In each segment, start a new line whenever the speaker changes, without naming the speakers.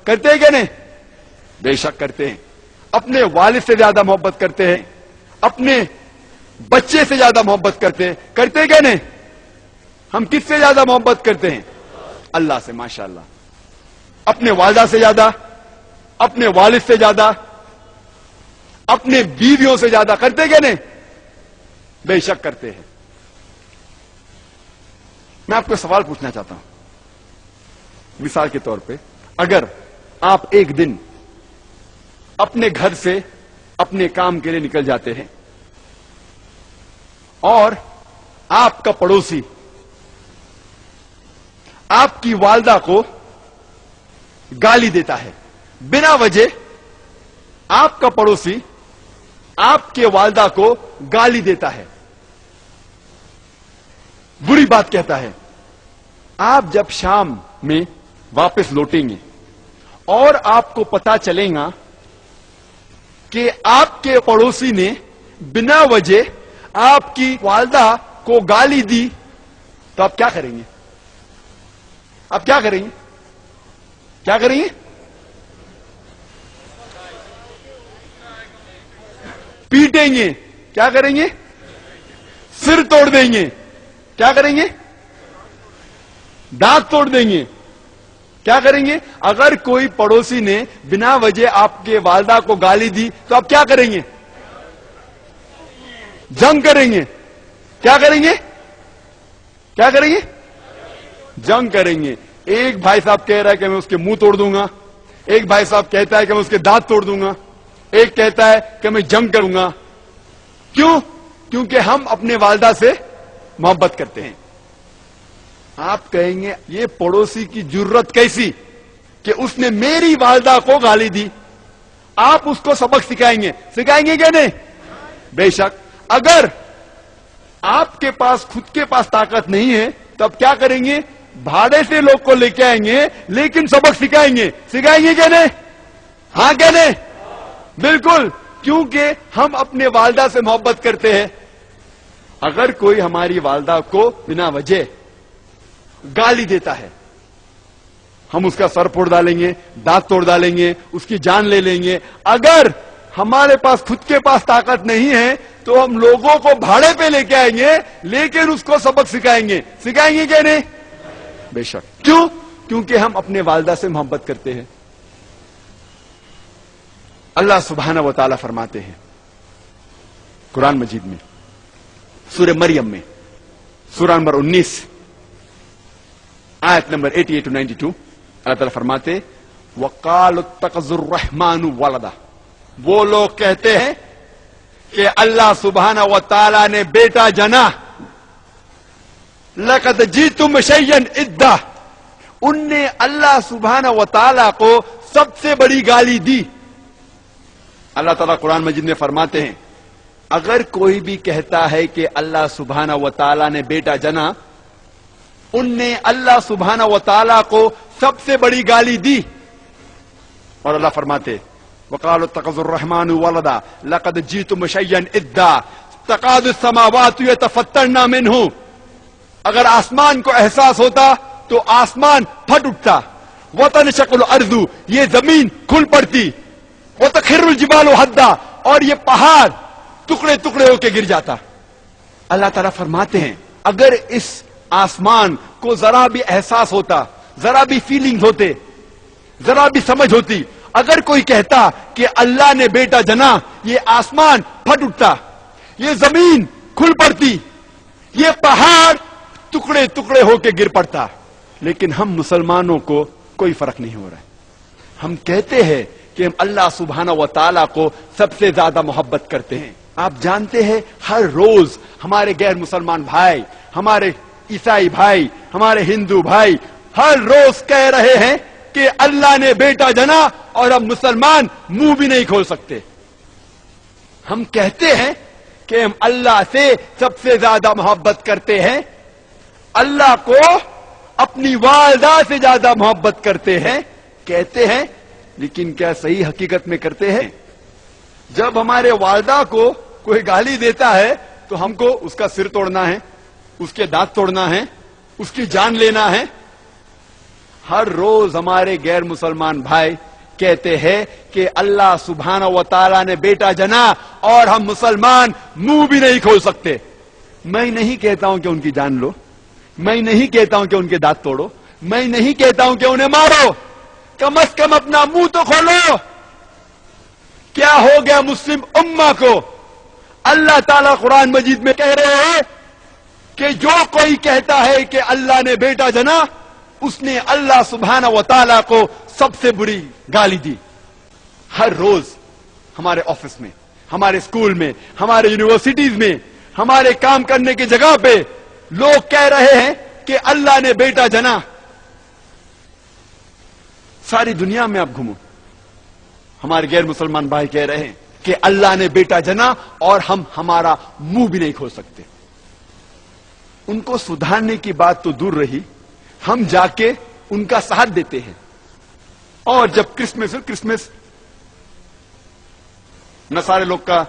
کرتے ہیں کہ نہیں؟ بے شک کرتے ہیں. اپنے والد سے زیادہ محبت کرتے ہیں, اپنے بچے سے زیادہ محبت کرتے ہیں. کرتے ہیں کہ نہیں؟ ہم کس سے زیادہ محبت کرتے ہیں؟ اللہ سے. ماشاءاللہ. اپنے والدہ سے زیادہ, اپنے والد سے زیادہ, اپنے بیویوں سے زیادہ. کرتے کہ نہیں؟ بے شک کرتے ہیں. میں آپ کو سوال پوچھنا چاہتا ہوں. مثال کے طور پہ, اگر آپ ایک دن اپنے گھر سے اپنے کام کے لیے نکل جاتے ہیں اور آپ کا پڑوسی آپ کی والدہ کو گالی دیتا ہے بنا وجہ, آپ کا پڑوسی آپ کے والدہ کو گالی دیتا ہے, بری بات کہتا ہے. آپ جب شام میں واپس لوٹیں گے اور آپ کو پتا چلے گا کہ آپ کے پڑوسی نے بنا وجہ آپ کی والدہ کو گالی دی, تو آپ کیا کریں گے؟ آپ کیا کریں گے؟ کیا کریں گے؟ پیٹیں گے. کیا کریں گے؟ سر توڑ دیں گے. کیا کریں گے؟ دانت توڑ دیں گے. کیا کریں گے؟ اگر کوئی پڑوسی نے بنا وجہ آپ کے والدہ کو گالی دی تو آپ کیا کریں گے؟ جنگ کریں گے. کیا کریں گے؟ کیا کریں گے؟ جنگ کریں گے. ایک بھائی صاحب کہہ رہا ہے کہ میں اس کے منہ توڑ دوں گا, ایک بھائی صاحب کہتا ہے کہ میں اس کے دانت توڑ دوں گا, ایک کہتا ہے کہ میں جنگ کروں گا. کیوں؟ کیونکہ ہم اپنے والدہ سے محبت کرتے ہیں. آپ کہیں گے یہ پڑوسی کی جرت کیسی کہ اس نے میری والدہ کو گالی دی. آپ اس کو سبق سکھائیں گے. سکھائیں گے کہ نہیں؟ بے شک. اگر آپ کے پاس خود کے پاس طاقت نہیں ہے تب کیا کریں گے؟ بھاڑے سے لوگ کو لے کے آئیں گے, لیکن سبق سکھائیں گے. سکھائیں گے کہ نہیں؟ ہاں کہ نہیں؟ بالکل. کیونکہ ہم اپنے والدہ سے محبت کرتے ہیں. اگر کوئی ہماری والدہ کو بنا وجہ گالی دیتا ہے, ہم اس کا سر پھوڑ ڈالیں گے, دانت توڑ ڈالیں گے, اس کی جان لے لیں گے. اگر ہمارے پاس خود کے پاس طاقت نہیں ہے تو ہم لوگوں کو بھاڑے پہ لے کے آئیں گے, لیکن اس کو سبق سکھائیں گے. سکھائیں گے کہ نہیں؟ بے شک. کیوں؟ کیونکہ ہم اپنے والدہ سے محبت کرتے ہیں. اللہ سبحانہ و تعالی فرماتے ہیں قرآن مجید میں, سورہ مریم میں, سورہ نمبر 19 آیت نمبر 88 to 92, اللہ تعالیٰ فرماتے وَقَالُ اتَّخَذَ الرَّحْمَنُ وَلَدًا. وہ لوگ کہتے ہیں کہ اللہ سبحانہ و تعالی نے بیٹا جنا. لَقَدْ جِئْتُمْ شَيْئًا إِدًّا. ان نے اللہ سبحانہ و تعالی کو سب سے بڑی گالی دی. اللہ تعالیٰ قرآن مجید میں فرماتے ہیں اگر کوئی بھی کہتا ہے کہ اللہ سبحانہ و تعالی نے بیٹا جنا, ان نے اللہ سبحانہ و تعالی کو سب سے بڑی گالی دی. اور اللہ فرماتے وَقَالُوا اتَّخَذَ الرَّحْمَنُ وَلَدًا لَقَدْ جِئْتُمْ شَيْئًا إِدًّا تَكَادُ السَّمَاوَاتُ يَتَفَطَّرْنَ مِنْهُ. اگر آسمان کو احساس ہوتا تو آسمان پھٹ اٹھتا. وَتَنشَقُّ الْأَرْضُ, یہ زمین کھل پڑتی. وَتَخِرُّ الْجِبَالُ هَدًّا, اور یہ پہاڑ ٹکڑے ٹکڑے ہو کے گر جاتا. اللہ تعالیٰ فرماتے ہیں اگر اس آسمان کو ذرا بھی احساس ہوتا, ذرا بھی فیلنگ ہوتے, ذرا بھی سمجھ ہوتی, اگر کوئی کہتا کہ اللہ نے بیٹا جنا, یہ آسمان پھٹ اٹھتا, یہ زمین کھل پڑتی, یہ پہاڑ ٹکڑے ٹکڑے ہو کے گر پڑتا. لیکن ہم مسلمانوں کو کوئی فرق نہیں ہو رہا ہے. ہم کہتے ہیں کہ ہم اللہ سبحانہ و تعالیٰ کو سب سے زیادہ محبت کرتے ہیں. آپ جانتے ہیں ہر روز ہمارے غیر مسلمان بھائی, ہمارے عیسائی بھائی, ہمارے ہندو بھائی ہر روز کہہ رہے ہیں کہ اللہ نے بیٹا جنا, اور ہم مسلمان منہ بھی نہیں کھول سکتے. ہم کہتے ہیں کہ ہم اللہ سے سب سے زیادہ محبت کرتے ہیں, اللہ کو اپنی والدہ سے زیادہ محبت کرتے ہیں, کہتے ہیں, لیکن کیا صحیح حقیقت میں کرتے ہیں؟ جب ہمارے والدہ کو کوئی گالی دیتا ہے تو ہم کو اس کا سر توڑنا ہے, اس کے دانت توڑنا ہے, اس کی جان لینا ہے. ہر روز ہمارے غیر مسلمان بھائی کہتے ہیں کہ اللہ سبحانہ و تعالیٰ نے بیٹا جنا اور ہم مسلمان منہ بھی نہیں کھول سکتے. میں نہیں کہتا ہوں کہ ان کی جان لو, میں نہیں کہتا ہوں کہ ان کے دانت توڑو, میں نہیں کہتا ہوں کہ انہیں مارو, کم از کم اپنا منہ تو کھولو. کیا ہو گیا مسلم امہ کو؟ اللہ تعالیٰ قرآن مجید میں کہہ رہے ہیں کہ جو کوئی کہتا ہے کہ اللہ نے بیٹا جنا, اس نے اللہ سبحانہ و تعالیٰ کو سب سے بری گالی دی. ہر روز ہمارے آفس میں, ہمارے اسکول میں, ہمارے یونیورسٹیز میں, ہمارے کام کرنے کی جگہ پہ لوگ کہہ رہے ہیں کہ اللہ نے بیٹا جنا. ساری دنیا میں آپ گھومو, ہمارے غیر مسلمان بھائی کہہ رہے ہیں کہ اللہ نے بیٹا جنا اور ہم ہمارا منہ بھی نہیں کھول سکتے. ان کو سدھارنے کی بات تو دور رہی, ہم جا کے ان کا ساتھ دیتے ہیں. اور جب کرسمس نصارے لوگ کا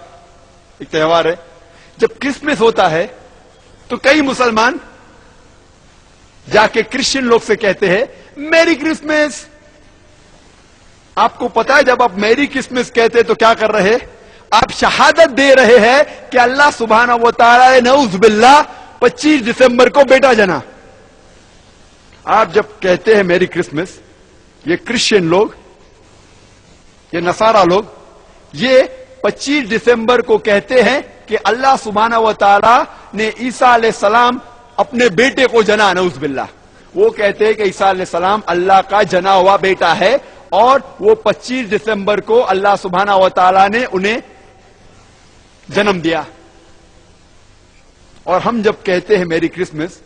ایک تہوار ہے, جب کرسمس ہوتا ہے تو کئی مسلمان جا کے کرسچن لوگ سے کہتے ہیں میری کرسمس. آپ کو پتا ہے جب آپ میری کرسمس کہتے تو کیا کر رہے؟ آپ شہادت دے رہے ہیں کہ اللہ سبحانہ و تعالی نعوذ باللہ 25 دسمبر کو بیٹا جنا. آپ جب کہتے ہیں میری کرسمس, یہ کرسچن لوگ, یہ نصارہ لوگ, یہ 25 دسمبر کو کہتے ہیں کہ اللہ سبحانہ و تعالی نے عیسیٰ علیہ السلام اپنے بیٹے کو جنا. نعوذ باللہ. وہ کہتے ہیں کہ عیسیٰ علیہ السلام اللہ کا جنا ہوا بیٹا ہے اور وہ 25 دسمبر کو اللہ سبحانہ و تعالی نے انہیں جنم دیا. اور ہم جب کہتے ہیں میری کرسمس,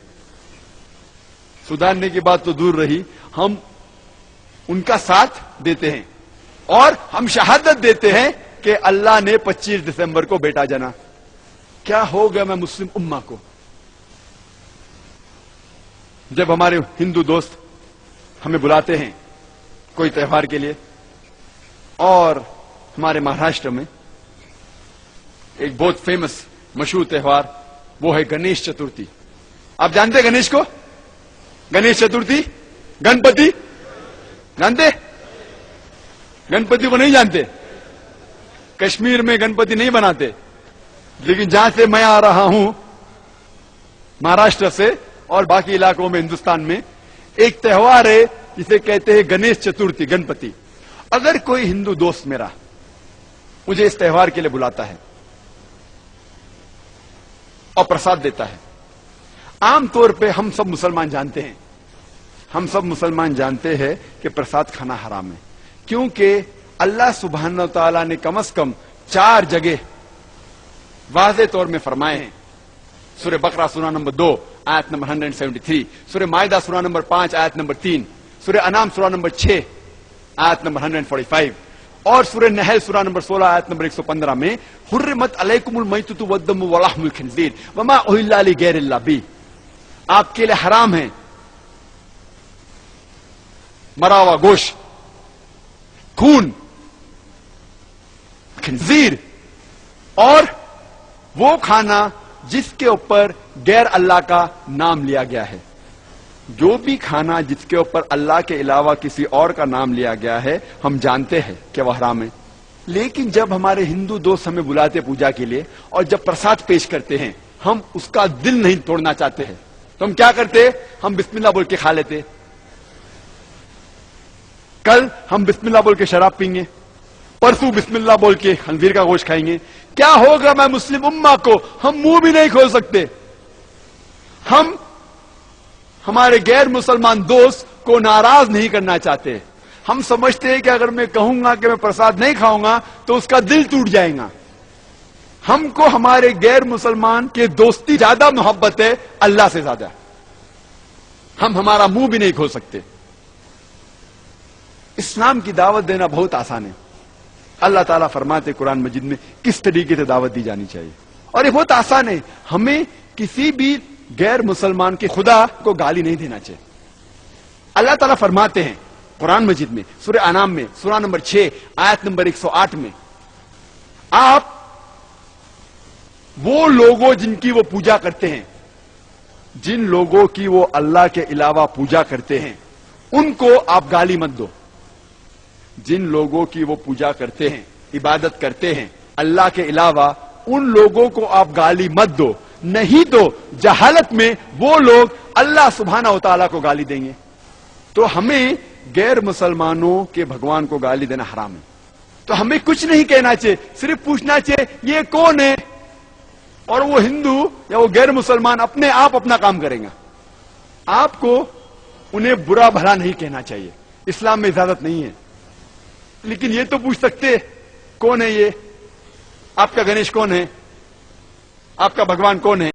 سدھارنے کی بات تو دور رہی, ہم ان کا ساتھ دیتے ہیں اور ہم شہادت دیتے ہیں کہ اللہ نے 25 دسمبر کو بیٹا جنا. کیا ہو گیا میں مسلم امہ کو؟ جب ہمارے ہندو دوست ہمیں بلاتے ہیں کوئی تہوار کے لیے, اور ہمارے مہاراشٹر میں ایک بہت فیمس مشہور تہوار وہ ہے گنیش چترتھی. آپ جانتے ہیں گنیش کو؟ گنیش چترتھی, گنپتی جانتے؟ گنپتی کو نہیں جانتے؟ کشمیر میں گنپتی نہیں بناتے, لیکن جہاں سے میں آ رہا ہوں مہاراشٹر سے اور باقی علاقوں میں ہندوستان میں ایک تہوار ہے جسے کہتے ہیں گنیش چترتھی, گنپتی. اگر کوئی ہندو دوست میرا مجھے اس تہوار کے لیے بلاتا ہے اور پرساد دیتا ہے, عام طور پہ ہم سب مسلمان جانتے ہیں کہ پرساد کھانا حرام ہے, کیونکہ اللہ سبحانہ تعالیٰ نے کم از کم 4 جگہ واضح طور میں فرمائے ہیں. سورہ بقرہ سورہ نمبر 2 آیت نمبر 173, سورہ مائدہ سورہ نمبر 5 آیت نمبر 3, سورہ انعام سورہ نمبر 6 آیت نمبر 145 اور سورہ نحل سورہ نمبر 16 آیت نمبر 115 میں حرمت علیکم المیتۃ والدم ولحم الخنزیر وما اہل لغیر اللہ بہ, آپ کے لیے حرام ہے مرا ہوا گوشت, خون, خنزیر اور وہ کھانا جس کے اوپر غیر اللہ کا نام لیا گیا ہے. جو بھی کھانا جس کے اوپر اللہ کے علاوہ کسی اور کا نام لیا گیا ہے ہم جانتے ہیں کہ وہ حرام ہے. لیکن جب ہمارے ہندو دوست ہمیں بلاتے پوجا کے لیے اور جب پرساد پیش کرتے ہیں, ہم اس کا دل نہیں توڑنا چاہتے ہیں, تو ہم کیا کرتے؟ ہم بسم اللہ بول کے کھا لیتے. کل ہم بسم اللہ بول کے شراب پئیں گے, پرسوں بسم اللہ بول کے خنزیر کا گوشت کھائیں گے. کیا ہوگا میں مسلم امہ کو؟ ہم منہ بھی نہیں کھول سکتے. ہم ہمارے غیر مسلمان دوست کو ناراض نہیں کرنا چاہتے. ہم سمجھتے ہیں کہ اگر میں کہوں گا کہ میں پرساد نہیں کھاؤں گا تو اس کا دل ٹوٹ جائے گا. ہم کو ہمارے غیر مسلمان کے دوستی زیادہ محبت ہے اللہ سے زیادہ. ہم ہمارا منہ بھی نہیں کھول سکتے. اسلام کی دعوت دینا بہت آسان ہے. اللہ تعالیٰ فرماتے قرآن مجید میں کس طریقے سے دعوت دی جانی چاہیے, اور یہ بہت آسان ہے. ہمیں کسی بھی غیر مسلمان کے خدا کو گالی نہیں دینا چاہیے. اللہ تعالیٰ فرماتے ہیں قرآن مجید میں سورہ انعام میں سورہ نمبر 6 آیت نمبر 108 میں, آپ وہ لوگوں جن کی وہ پوجا کرتے ہیں, جن لوگوں کی وہ اللہ کے علاوہ پوجا کرتے ہیں, ان کو آپ گالی مت دو. جن لوگوں کی وہ پوجا کرتے ہیں، عبادت کرتے ہیں اللہ کے علاوہ، ان لوگوں کو آپ گالی مت دو، نہیں تو جہالت میں وہ لوگ اللہ سبحانہ و تعالیٰ کو گالی دیں گے. تو ہمیں غیر مسلمانوں کے بھگوان کو گالی دینا حرام ہے. تو ہمیں کچھ نہیں کہنا چاہیے، صرف پوچھنا چاہیے یہ کون ہے، اور وہ ہندو یا وہ غیر مسلمان اپنے آپ اپنا کام کریں گا. آپ کو انہیں برا بھلا نہیں کہنا چاہیے، اسلام میں اجازت نہیں ہے. لیکن یہ تو پوچھ سکتے کون ہے یہ، آپ کا گنیش کون ہے، آپ کا بھگوان کون ہے.